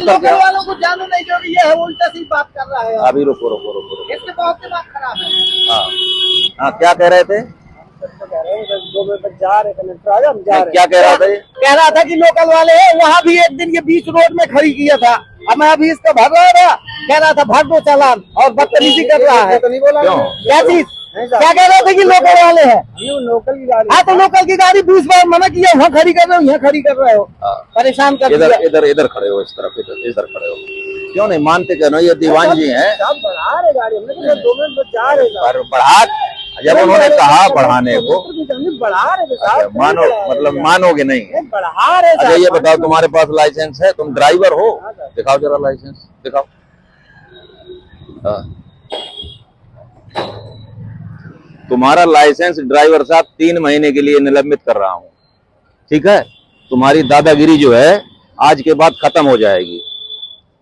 Local वालों को जानू नहीं जो ये है उल्टा सी बात कर रहा है। अभी रुको रुको रुको रुको। इसके बहुत दिमाग खराब है। हाँ हाँ, क्या कह रहे थे? क्या कह रहा था ये? कह रहा था कि लोकल वाले वहाँ भी एक दिन ये बीच रोड में खड़ी किया था। अब मैं अभी इसको भर रहा, कह रहा था भर दो चालान और बदतमीजी कर रहा है। तो नहीं बोला क्या चीज? क्या कह रहे थे कि लोकल वाले हैं? लोकल की गाड़ी। हाँ तो लोकल की गाड़ी 20 बार मना किया, वहाँ खड़ी कर रहे हो, यहाँ खड़ी कर रहे हो, परेशान कर दिया। इधर इधर खड़े हो, इस तरफ इधर खड़े हो। क्यों नहीं मानते? क्या ये दीवान जी हैं, बढ़ा रहे गाड़ी, हमने 2 मिनट जा रहे बढ़ा। जब उन्होंने कहा बढ़ाने को बढ़ा रहे, मानो मतलब मानोगे नहीं। बढ़ा रहे। अच्छा ये बताओ, तुम्हारे पास लाइसेंस है? तुम ड्राइवर हो? दिखाओ जरा लाइसेंस, दिखाओ। तुम्हारा लाइसेंस ड्राइवर साहब 3 महीने के लिए निलंबित कर रहा हूँ, ठीक है? तुम्हारी दादागिरी जो है आज के बाद खत्म हो जाएगी।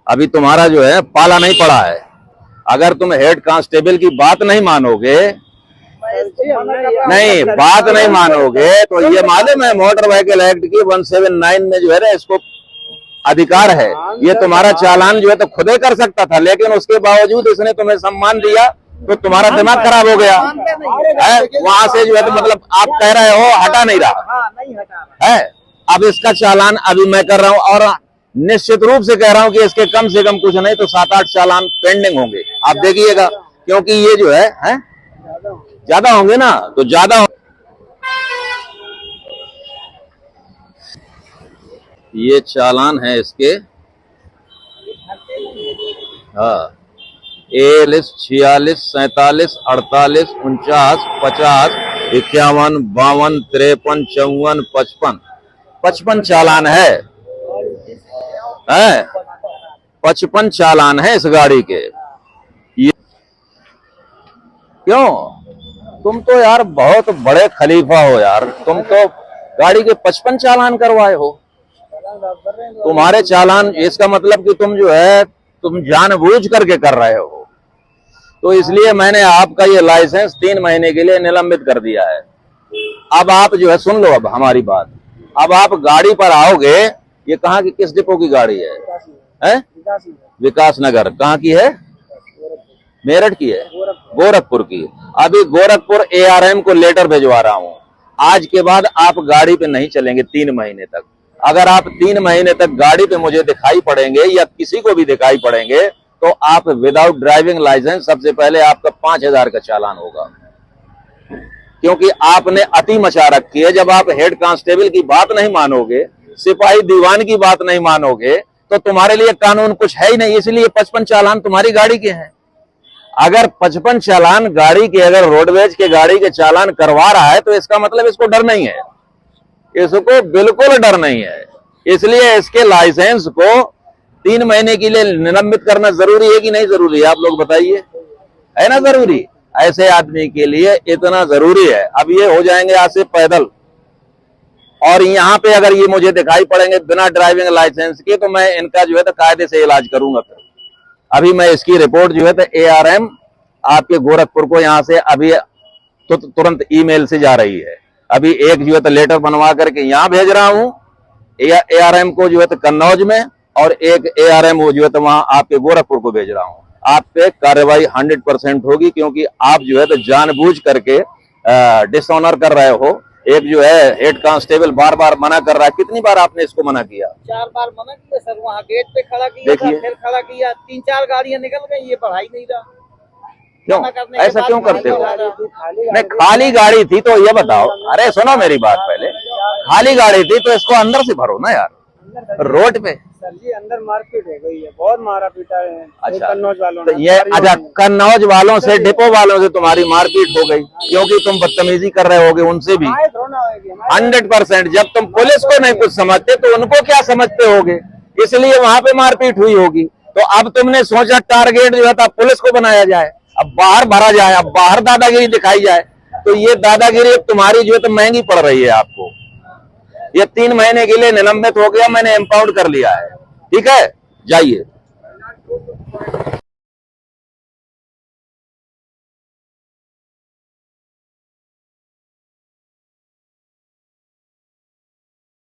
अभी तुम्हारा जो है पाला नहीं पड़ा है। अगर तुम हेड कांस्टेबल की बात नहीं मानोगे, नहीं बात नहीं मानोगे तो ये मालूम है मोटर व्हीकल एक्ट की 179 में जो है ना इसको अधिकार है। ये तुम्हारा चालान जो है तो खुद ही कर सकता था, लेकिन उसके बावजूद इसने तुम्हें सम्मान दिया तो तुम्हारा दिमाग खराब हो गया है। वहां से जो है तो मतलब आप कह रहे हो हटा नहीं रहा है। अब इसका चालान अभी मैं कर रहा हूं और निश्चित रूप से कह रहा हूं कि इसके कम से कम कुछ नहीं तो 7-8 चालान पेंडिंग होंगे। आप देखिएगा, क्योंकि ये जो है ज्यादा होंगे ना, तो ज्यादा ये चालान है इसके। हाँ, 46, 46, 47, 48, 49, 50, 51, 52, 53, 54, 55, 55 चालान है 55 चालान है इस गाड़ी के। ये क्यों? तुम तो यार बहुत बड़े खलीफा हो यार, तुम तो गाड़ी के 55 चालान करवाए हो। तुम्हारे चालान, इसका मतलब कि तुम जो है तुम जानबूझ करके कर रहे हो। तो इसलिए मैंने आपका ये लाइसेंस 3 महीने के लिए निलंबित कर दिया है। अब आप जो है सुन लो अब हमारी बात। अब आप गाड़ी पर आओगे, ये कहाँ की किस डिपो की गाड़ी है? विकास नगर। कहाँ की है? मेरठ की है, गोरखपुर की। अभी गोरखपुर ARM को लेटर भिजवा रहा हूँ। आज के बाद आप गाड़ी पे नहीं चलेंगे 3 महीने तक। अगर आप 3 महीने तक गाड़ी पे मुझे दिखाई पड़ेंगे या किसी को भी दिखाई पड़ेंगे तो आप विदाउट ड्राइविंग लाइसेंस, सबसे पहले आपका 5000 का चालान होगा, क्योंकि आपने अति मचा रखी है। जब आप हेड कांस्टेबल की बात नहीं मानोगे, सिपाही दीवान की बात नहीं मानोगे, तो तुम्हारे लिए कानून कुछ है ही नहीं। इसलिए 55 चालान तुम्हारी गाड़ी के हैं। अगर 55 चालान गाड़ी के, अगर रोडवेज के गाड़ी के चालान करवा रहा है तो इसका मतलब इसको डर नहीं है, इसको बिल्कुल डर नहीं है। इसलिए इसके लाइसेंस को 3 महीने के लिए निलंबित करना जरूरी है कि नहीं जरूरी है? आप लोग बताइए, है ना जरूरी? ऐसे आदमी के लिए इतना जरूरी है। अब ये हो जाएंगे आज से पैदल, और यहाँ पे अगर ये मुझे दिखाई पड़ेंगे बिना ड्राइविंग लाइसेंस के तो मैं इनका जो है तो कायदे से इलाज करूंगा। फिर अभी मैं इसकी रिपोर्ट जो है तो ARM आपके गोरखपुर को यहाँ से अभी तुरंत ईमेल से जा रही है। अभी एक जो है तो लेटर बनवा करके यहाँ भेज रहा हूँ ARM को जो है तो कन्नौज में, और एक ARM वो जो है तो वहां आपके गोरखपुर को भेज रहा हूँ। आप पे कार्रवाई 100% होगी, क्योंकि आप जो है तो जानबूझ करके डिसऑनर कर रहे हो। एक जो है हेड कांस्टेबल बार बार मना कर रहा है। कितनी बार आपने इसको मना किया? 4 बार मना किया सर, वहाँ गेट पे खड़ा किया, फिर खड़ा किया, 3-4 गाड़ियां निकल गई, ये बढ़ा ही नहीं रहा। क्यों ऐसा क्यों करते हो? नहीं, खाली गाड़ी थी तो ये बताओ, अरे सुनो मेरी बात पहले, खाली गाड़ी थी तो इसको अंदर से भरो ना यार, रोड पे। सर जी अंदर मारपीट हो गई है, बहुत मारा पीटा है। अच्छा, कन्नौज वालों तो ये अच्छा कन्नौज वालों से, डिपो वालों से तुम्हारी मारपीट हो गई क्योंकि तुम बदतमीजी कर रहे होगे उनसे भी। 100%। जब तुम पुलिस को नहीं कुछ समझते तो उनको क्या समझते होगे, इसलिए वहां पे मारपीट हुई होगी। तो अब तुमने सोचा टारगेट जो था पुलिस को बनाया जाए, अब बाहर भरा जाए, अब बाहर दादागिरी दिखाई जाए। तो ये दादागिरी तुम्हारी जो है तो महंगी पड़ रही है आपको। ये 3 महीने के लिए निलंबित हो गया, मैंने इम्पाउंड कर लिया है, ठीक है? जाइए।